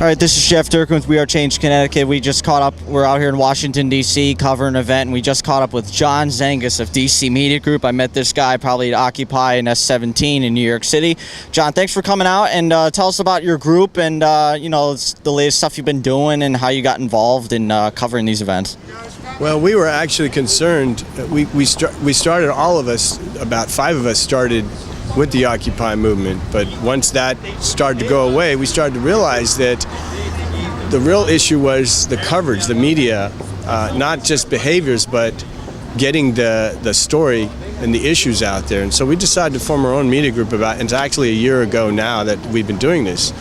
right, this is Chef Durkin with wearechangect, Connecticut. We just caught up. We're out here in Washington, D.C. covering an event, and we just caught up with John Zangas of DC Media Group. I met this guy probably at Occupy in S17 in New York City. John, thanks for coming out, and tell us about your group and the latest stuff you've been doing and how you got involved in covering these events. Well, we were actually concerned. We started, all of us, about 5 of us started with the Occupy movement, but once that started to go away, we started to realize that the real issue was the coverage, the media, not just behaviors, but getting the story and the issues out there. And so we decided to form our own media group and it's actually a year ago now that we've been doing this.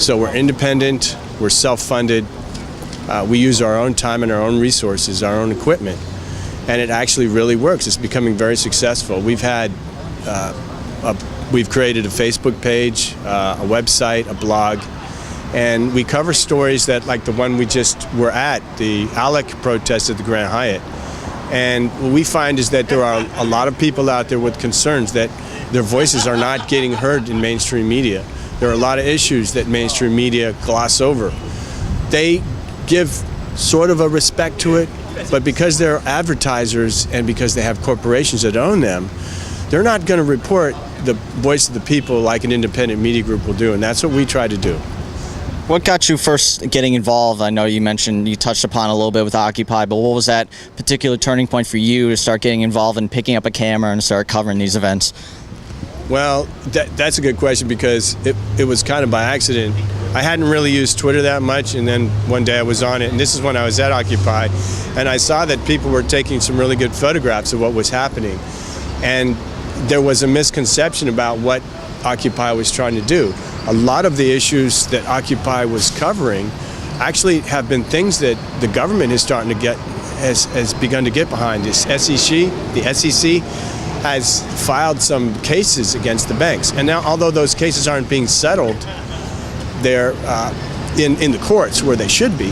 So we're independent, we're self-funded, we use our own time and our own resources, our own equipment, and it actually really works. It's becoming very successful. We've created a Facebook page, a website, a blog, and we cover stories that, like the one we just were at, the ALEC protest at the Grand Hyatt. And what we find is that there are a lot of people out there with concerns that their voices are not getting heard in mainstream media. There are a lot of issues that mainstream media gloss over. They give sort of a respect to it, but because they're advertisers and because they have corporations that own them, they're not going to report the voice of the people like an independent media group will do, and that's what we try to do. What got you first getting involved? I know you mentioned, you touched upon a little bit with Occupy, but what was that particular turning point for you to start getting involved and picking up a camera and start covering these events? Well, that's a good question, because it was kind of by accident. I hadn't really used Twitter that much, and then one day I was on it, and this is when I was at Occupy, and I saw that people were taking some really good photographs of what was happening. And there was a misconception about what Occupy was trying to do. A lot of the issues that Occupy was covering actually have been things that the government is starting to has begun to get behind. The SEC has filed some cases against the banks, and now, although those cases aren't being settled, they're in the courts where they should be.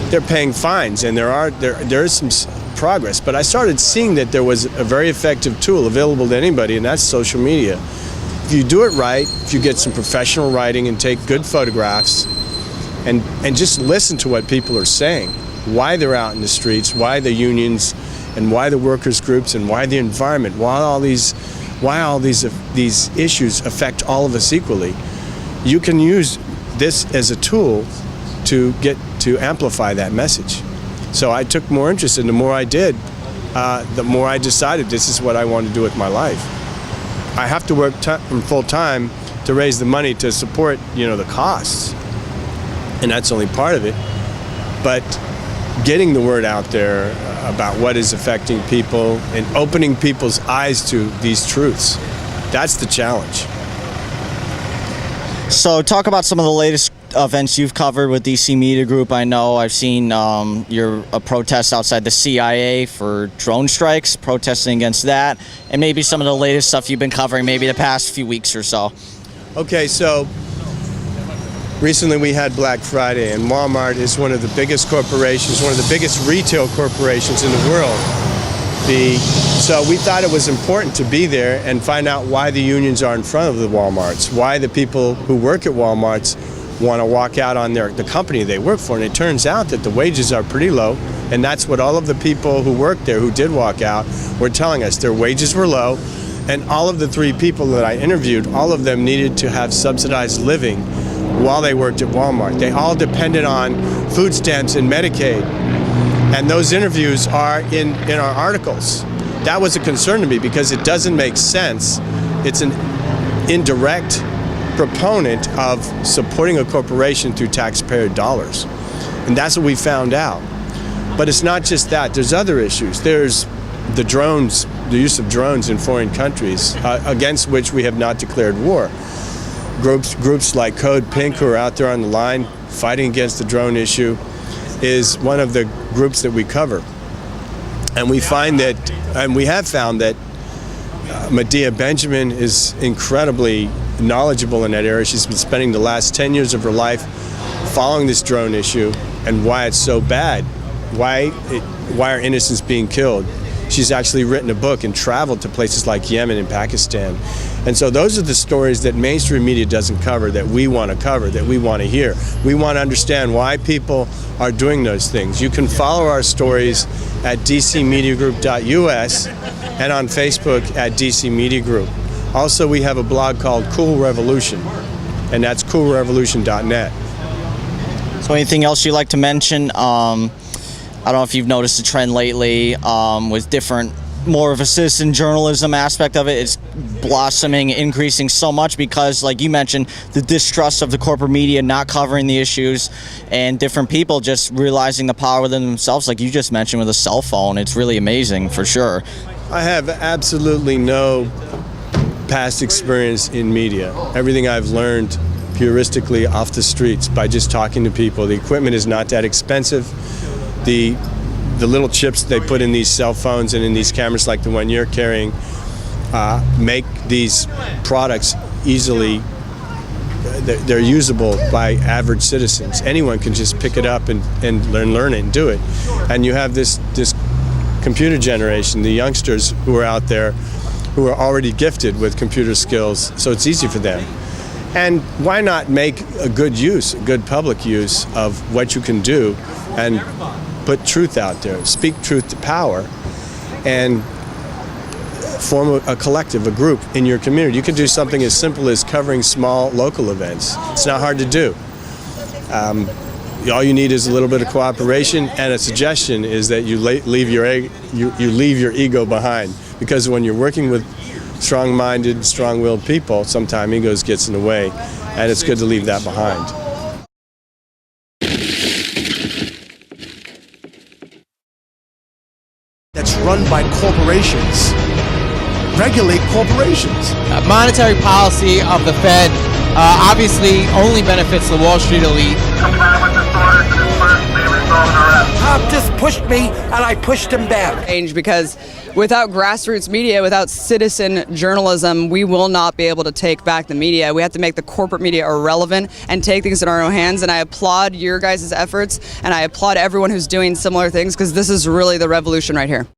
They're paying fines, and there is some progress. But I started seeing that there was a very effective tool available to anybody, and that's social media. If you do it right, if you get some professional writing and take good photographs and just listen to what people are saying, why they're out in the streets, why the unions and why the workers groups and why the environment, why all these issues affect all of us equally, you can use this as a tool to amplify that message. So I took more interest, and the more I did, the more I decided this is what I want to do with my life. I have to work full time to raise the money to support, the costs, and that's only part of it. But getting the word out there about what is affecting people and opening people's eyes to these truths, that's the challenge. So talk about some of the latest events you've covered with DC Media Group. I know I've seen a protest outside the CIA for drone strikes, protesting against that, and maybe some of the latest stuff you've been covering maybe the past few weeks or so. Okay, so recently we had Black Friday, and Walmart is one of the biggest corporations, one of the biggest retail corporations in the world. So we thought it was important to be there and find out why the unions are in front of the Walmarts, why the people who work at Walmarts want to walk out on the company they work for. And it turns out that the wages are pretty low, and that's what all of the people who worked there who did walk out were telling us. Their wages were low, and all of the 3 people that I interviewed, all of them needed to have subsidized living while they worked at Walmart. They all depended on food stamps and Medicaid, and those interviews are in our articles. That was a concern to me because it doesn't make sense. It's an indirect proponent of supporting a corporation through taxpayer dollars. And that's what we found out. But it's not just that. There's other issues. There's the drones, the use of drones in foreign countries, against which we have not declared war. Groups like Code Pink, who are out there on the line fighting against the drone issue, is one of the groups that we cover. And we find that, and we have found that Medea Benjamin is incredibly knowledgeable in that area. She's been spending the last 10 years of her life following this drone issue and why it's so bad, why are innocents being killed. She's actually written a book and traveled to places like Yemen and Pakistan And so those are the stories that mainstream media doesn't cover, that we want to cover, that we want to hear. We want to understand why people are doing those things. You can follow our stories at dcmediagroup.us and on Facebook at DC Media Group. Also, we have a blog called Cool Revolution, and that's coolrevolution.net. So anything else you'd like to mention? I don't know if you've noticed a trend lately with different, more of a citizen journalism aspect of it. It's blossoming, increasing so much because, like you mentioned, the distrust of the corporate media not covering the issues, and different people just realizing the power within themselves, like you just mentioned with a cell phone. It's really amazing, for sure. I have absolutely no past experience in media. Everything I've learned puristically off the streets by just talking to people. The equipment is not that expensive. The little chips they put in these cell phones and in these cameras like the one you're carrying make these products easily, they're usable by average citizens. Anyone can just pick it up and learn it and do it. And you have this computer generation, the youngsters who are out there who are already gifted with computer skills, so it's easy for them. And why not make a good use, a good public use of what you can do and put truth out there, speak truth to power, and form a collective, a group in your community. You can do something as simple as covering small local events. It's not hard to do. All you need is a little bit of cooperation, and a suggestion is that you leave your ego behind, because when you're working with strong-minded, strong-willed people, sometimes egos gets in the way, and it's good to leave that behind. That's run by corporations. Regulate corporations. Monetary policy of the Fed obviously only benefits the Wall Street elite. Tom just pushed me and I pushed him down. Because without grassroots media, without citizen journalism, we will not be able to take back the media. We have to make the corporate media irrelevant and take things in our own hands. And I applaud your guys' efforts, and I applaud everyone who's doing similar things, because this is really the revolution right here.